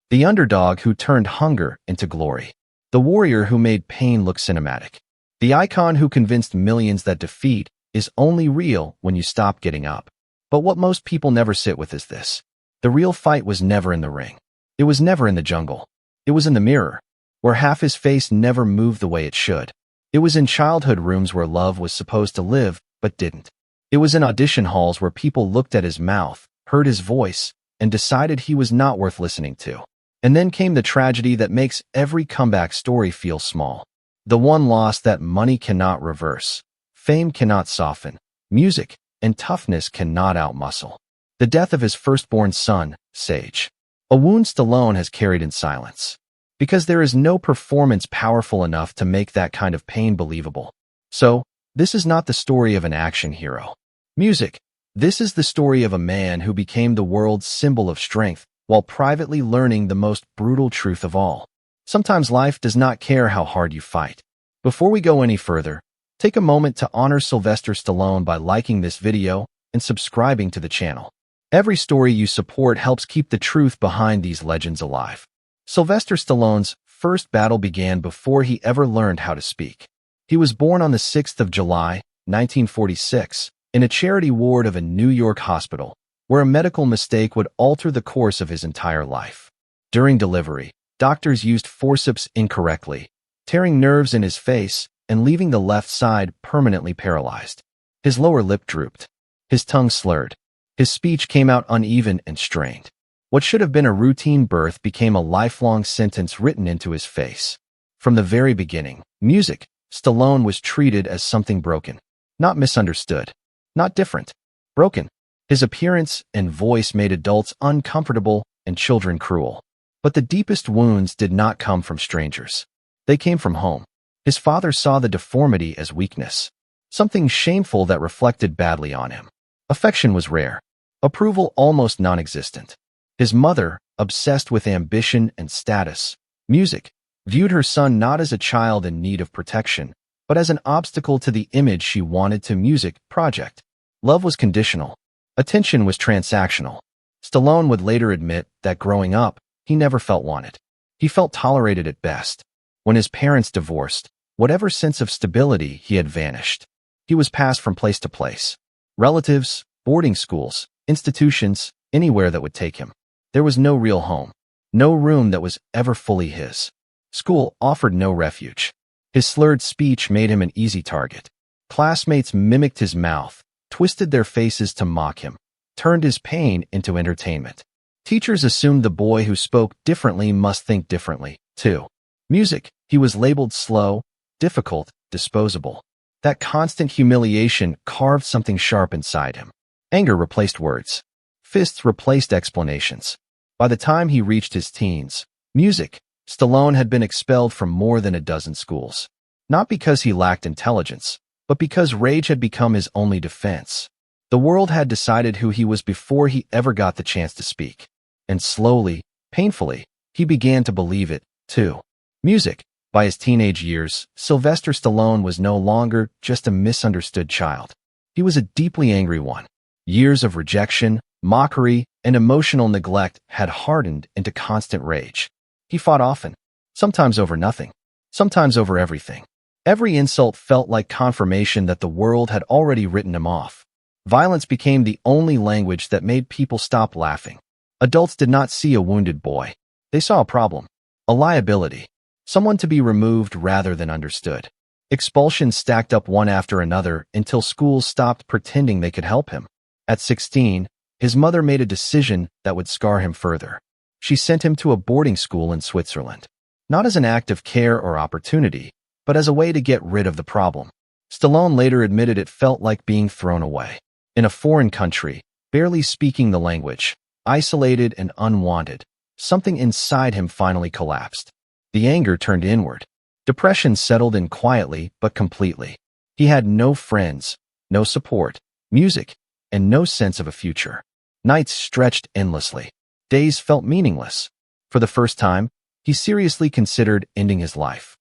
The underdog who turned hunger into glory. The warrior who made pain look cinematic. The icon who convinced millions that defeat is only real when you stop getting up. But what most people never sit with is this. The real fight was never in the ring. It was never in the jungle. It was in the mirror, where half his face never moved the way it should. It was in childhood rooms where love was supposed to live, but didn't. It was in audition halls where people looked at his mouth, heard his voice, and decided he was not worth listening to. And then came the tragedy that makes every comeback story feel small. The one loss that money cannot reverse, fame cannot soften, music and toughness cannot outmuscle. The death of his firstborn son, Sage. A wound Stallone has carried in silence. Because there is no performance powerful enough to make that kind of pain believable. So, this is not the story of an action hero. Music. This is the story of a man who became the world's symbol of strength while privately learning the most brutal truth of all. Sometimes life does not care how hard you fight. Before we go any further, take a moment to honor Sylvester Stallone by liking this video and subscribing to the channel. Every story you support helps keep the truth behind these legends alive. Sylvester Stallone's first battle began before he ever learned how to speak. He was born on the 6th of July, 1946, in a charity ward of a New York hospital, where a medical mistake would alter the course of his entire life. During delivery, doctors used forceps incorrectly, tearing nerves in his face and leaving the left side permanently paralyzed. His lower lip drooped. His tongue slurred. His speech came out uneven and strained. What should have been a routine birth became a lifelong sentence written into his face. From the very beginning, music, Stallone was treated as something broken. Not misunderstood. Not different. Broken. His appearance and voice made adults uncomfortable and children cruel. But the deepest wounds did not come from strangers. They came from home. His father saw the deformity as weakness, something shameful that reflected badly on him. Affection was rare. Approval almost non-existent. His mother, obsessed with ambition and status, music, viewed her son not as a child in need of protection, but as an obstacle to the image she wanted to music project. Love was conditional. Attention was transactional. Stallone would later admit that growing up, he never felt wanted. He felt tolerated at best. When his parents divorced, whatever sense of stability he had vanished. He was passed from place to place. Relatives, boarding schools, institutions, anywhere that would take him. There was no real home. No room that was ever fully his. School offered no refuge. His slurred speech made him an easy target. Classmates mimicked his mouth, twisted their faces to mock him, turned his pain into entertainment. Teachers assumed the boy who spoke differently must think differently, too. Music, he was labeled slow, difficult, disposable. That constant humiliation carved something sharp inside him. Anger replaced words. Fists replaced explanations. By the time he reached his teens, music, Stallone had been expelled from more than a dozen schools. Not because he lacked intelligence, but because rage had become his only defense. The world had decided who he was before he ever got the chance to speak. And slowly, painfully, he began to believe it, too. Music. By his teenage years, Sylvester Stallone was no longer just a misunderstood child. He was a deeply angry one. Years of rejection, mockery, and emotional neglect had hardened into constant rage. He fought often, sometimes over nothing, sometimes over everything. Every insult felt like confirmation that the world had already written him off. Violence became the only language that made people stop laughing. Adults did not see a wounded boy. They saw a problem, a liability, someone to be removed rather than understood. Expulsions stacked up one after another until schools stopped pretending they could help him. At 16, his mother made a decision that would scar him further. She sent him to a boarding school in Switzerland, not as an act of care or opportunity, but as a way to get rid of the problem. Stallone later admitted it felt like being thrown away. In a foreign country, barely speaking the language, isolated and unwanted, something inside him finally collapsed. The anger turned inward. Depression settled in quietly but completely. He had no friends, no support, music, and no sense of a future. Nights stretched endlessly. Days felt meaningless. For the first time, he seriously considered ending his life.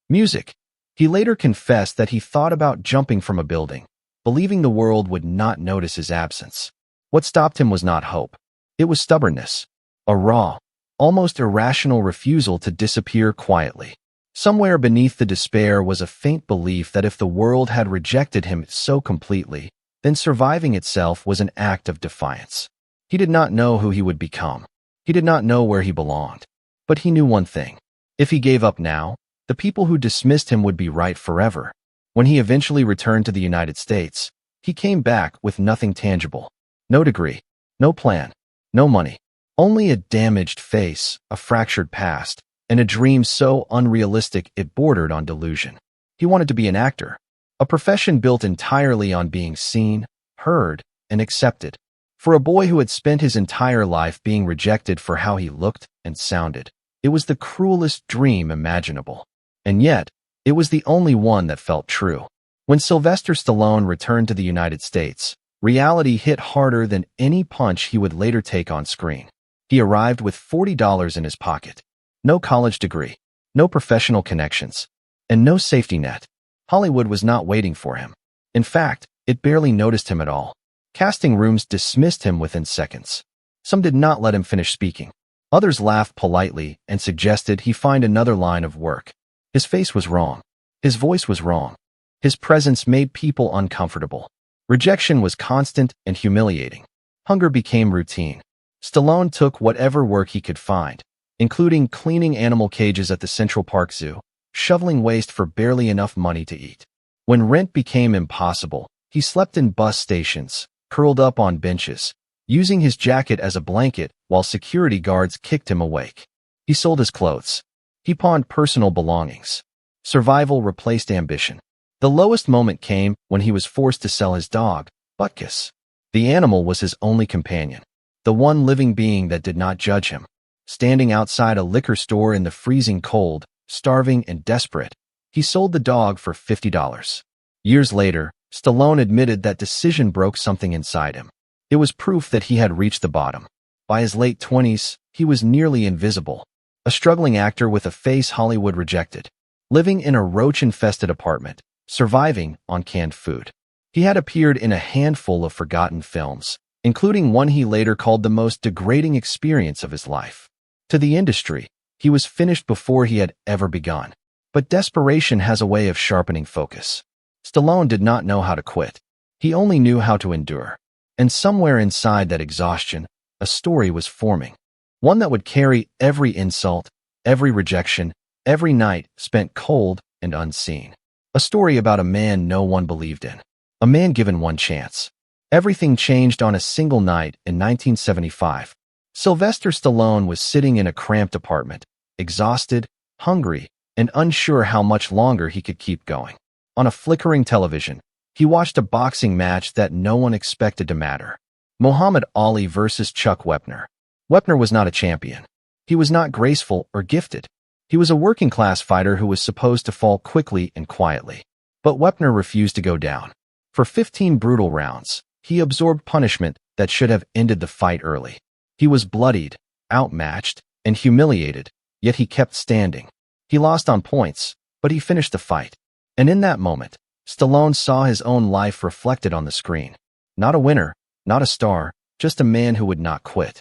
Music. He later confessed that he thought about jumping from a building, believing the world would not notice his absence. What stopped him was not hope. It was stubbornness. A raw, almost irrational refusal to disappear quietly. Somewhere beneath the despair was a faint belief that if the world had rejected him so completely, then surviving itself was an act of defiance. He did not know who he would become. He did not know where he belonged. But he knew one thing. If he gave up now, the people who dismissed him would be right forever. When he eventually returned to the United States, he came back with nothing tangible. No degree, no plan, no money. Only a damaged face, a fractured past, and a dream so unrealistic it bordered on delusion. He wanted to be an actor, a profession built entirely on being seen, heard, and accepted. For a boy who had spent his entire life being rejected for how he looked and sounded, it was the cruelest dream imaginable. And yet, it was the only one that felt true. When Sylvester Stallone returned to the United States, reality hit harder than any punch he would later take on screen. He arrived with $40 in his pocket. No college degree, no professional connections, and no safety net. Hollywood was not waiting for him. In fact, it barely noticed him at all. Casting rooms dismissed him within seconds. Some did not let him finish speaking. Others laughed politely and suggested he find another line of work. His face was wrong. His voice was wrong. His presence made people uncomfortable. Rejection was constant and humiliating. Hunger became routine. Stallone took whatever work he could find, including cleaning animal cages at the Central Park Zoo, shoveling waste for barely enough money to eat. When rent became impossible, he slept in bus stations, curled up on benches, using his jacket as a blanket while security guards kicked him awake. He sold his clothes. He pawned personal belongings. Survival replaced ambition. The lowest moment came when he was forced to sell his dog, Butkus. The animal was his only companion, the one living being that did not judge him. Standing outside a liquor store in the freezing cold, starving and desperate, he sold the dog for $50. Years later, Stallone admitted that decision broke something inside him. It was proof that he had reached the bottom. By his late 20s, he was nearly invisible, a struggling actor with a face Hollywood rejected, living in a roach-infested apartment, surviving on canned food. He had appeared in a handful of forgotten films, including one he later called the most degrading experience of his life. To the industry, he was finished before he had ever begun. But desperation has a way of sharpening focus. Stallone did not know how to quit. He only knew how to endure. And somewhere inside that exhaustion, a story was forming. One that would carry every insult, every rejection, every night spent cold and unseen. A story about a man no one believed in. A man given one chance. Everything changed on a single night in 1975. Sylvester Stallone was sitting in a cramped apartment, exhausted, hungry, and unsure how much longer he could keep going. On a flickering television, he watched a boxing match that no one expected to matter. Muhammad Ali versus Chuck Wepner. Wepner was not a champion. He was not graceful or gifted. He was a working-class fighter who was supposed to fall quickly and quietly. But Wepner refused to go down. For 15 brutal rounds, he absorbed punishment that should have ended the fight early. He was bloodied, outmatched, and humiliated, yet he kept standing. He lost on points, but he finished the fight. And in that moment, Stallone saw his own life reflected on the screen. Not a winner, not a star, just a man who would not quit.